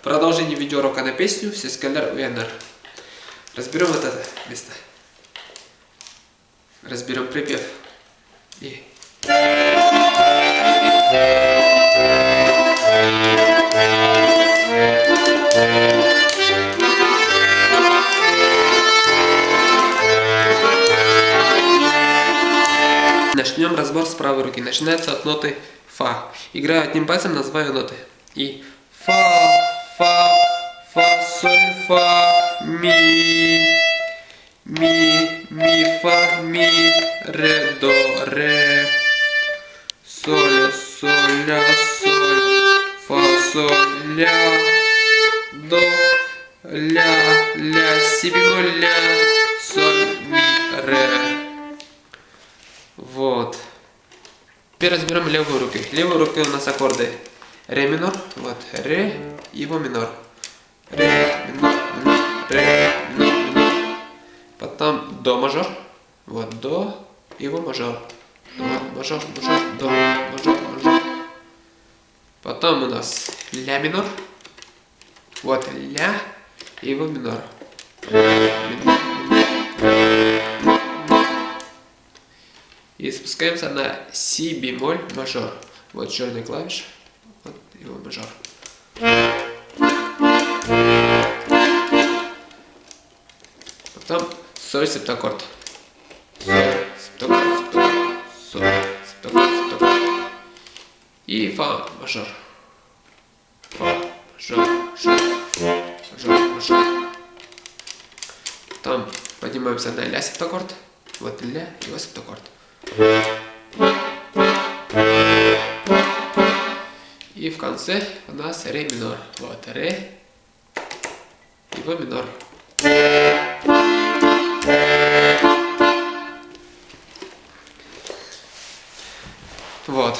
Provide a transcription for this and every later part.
Продолжение видеоурока на песню «Си скалер УНР». Разберем вот это место. Разберем припев. И... Начнем разбор с правой руки. Начинается от ноты фа. Играю одним пальцем, называю ноты. И фа, фа, фа, соль, фа, ми, фа, ми, ре, до, ре, соль, соль, ля, соль, фа, соль, ля, до, ля, си бемоль, ля, соль, ми, ре. Вот. Теперь разберем левую руку. Левой рукой у нас аккорды ре минор, вот, ре, его минор. Ре, минор, минор, ре, минор, минор. Потом до мажор, вот, до, его мажор. До, мажор, мажор, до, мажор, мажор. Потом у нас ля минор, вот, ля, его минор. Минор. И спускаемся на си бемоль мажор. Вот черный клавиш, вот его мажор. Потом соль, септаккорд. Соль, септаккорд, септаккорд, соль, септаккорд, септаккорд. И фа мажор. Фа мажор, мажор, мажор, мажор. Потом поднимаемся на ля септаккорд. Вот ля, его септаккорд. И в конце у нас ре минор. Вот ре, его минор. Вот.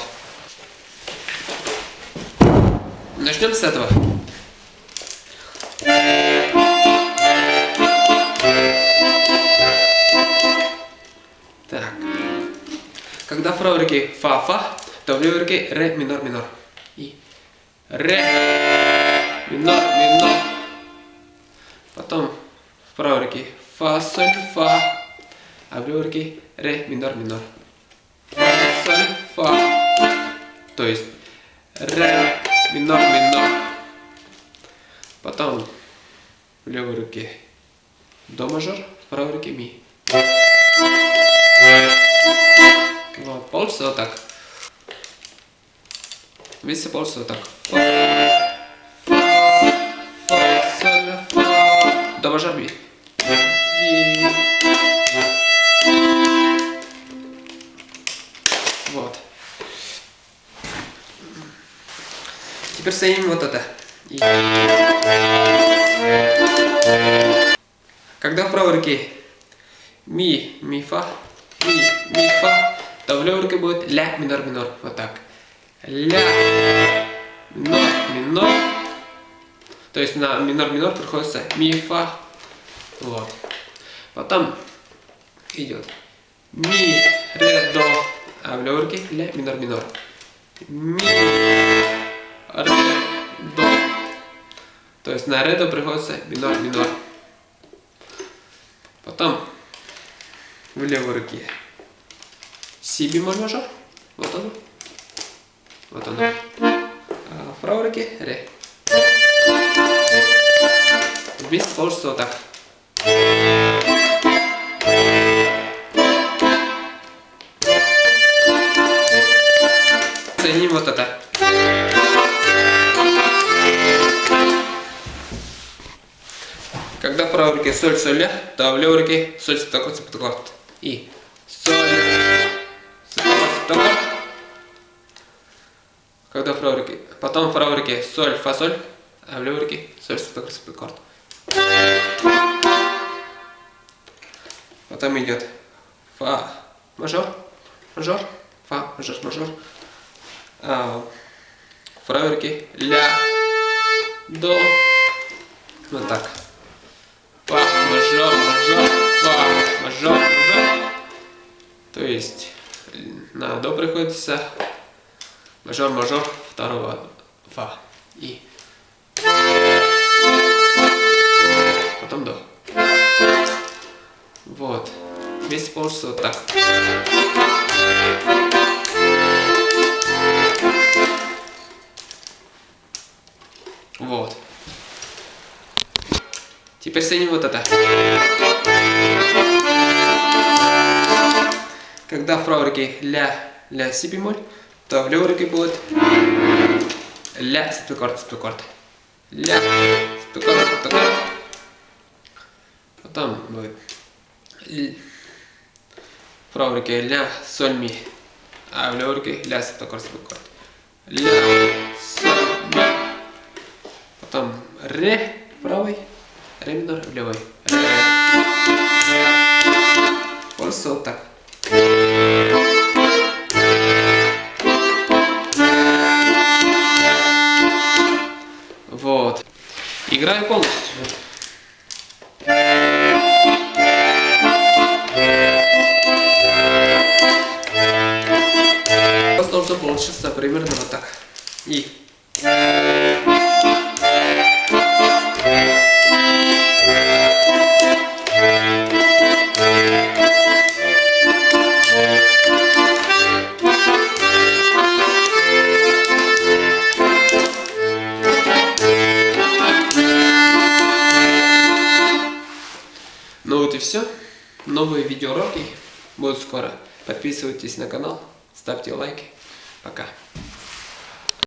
Начнем с этого. Так. Когда в правой руке фа-фа, то в левой руке ре минор минор. И ре минор минор. Потом в правой руке фа соль фа, а в левой руке ре минор минор. Фа соль фа. То есть ре минор минор. Потом в левой руке до мажор, в правой руке ми. Вот, получится вот так. Видите, получится вот так. Фа, фа, фа, соль, фа, до мажор ми. И... Вот. Теперь соединим вот это. И... Когда в правой руке ми, фа, ми, фа, то в левой руке будет ля минор минор. Вот так. Ля минор минор. То есть на минор минор приходится ми, фа. Вот. Потом идет ми, ре, до. А в левой руке ля минор минор. Ми, ре, до. То есть на ре, до приходится минор минор. Потом в левой руке си бемоль мажор. Вот оно. Вот оно. А в правой руке ре. Вместе получится вот так. Соединим вот это. Когда в правой руке соль, соль, ля, то в левой руке соль, септаккорд, септаккорд. И соль, септаккорд, септаккорд. Когда в правой руке. Потом в правой руке соль, фа, соль, а в левой руке соль, септаккорд, септаккорд. Потом идет фа, мажор, мажор, фа, мажор, мажор. А в правой руке ля, до. Вот так. Фа, мажор, мажор, фа, мажор, мажор. То есть на до приходится мажор, мажор второго фа. И просто вот так. Вот. Теперь соединим вот это. Когда в правой руке ля, си бемоль, то в левой руке будет ля, септаккорд. Ля, септаккорд. Потом будет в правой руке ля, соль, ми, а в левой руке ля, септаккорд. Ля, соль, ми. Потом ре в правой, ре минор в левой. Ре. Просто вот так. Вот. Играю полностью. У вас должно получиться примерно вот так. И. Ну вот и все. Новые видеоуроки будут скоро. Подписывайтесь на канал, ставьте лайки. Пока.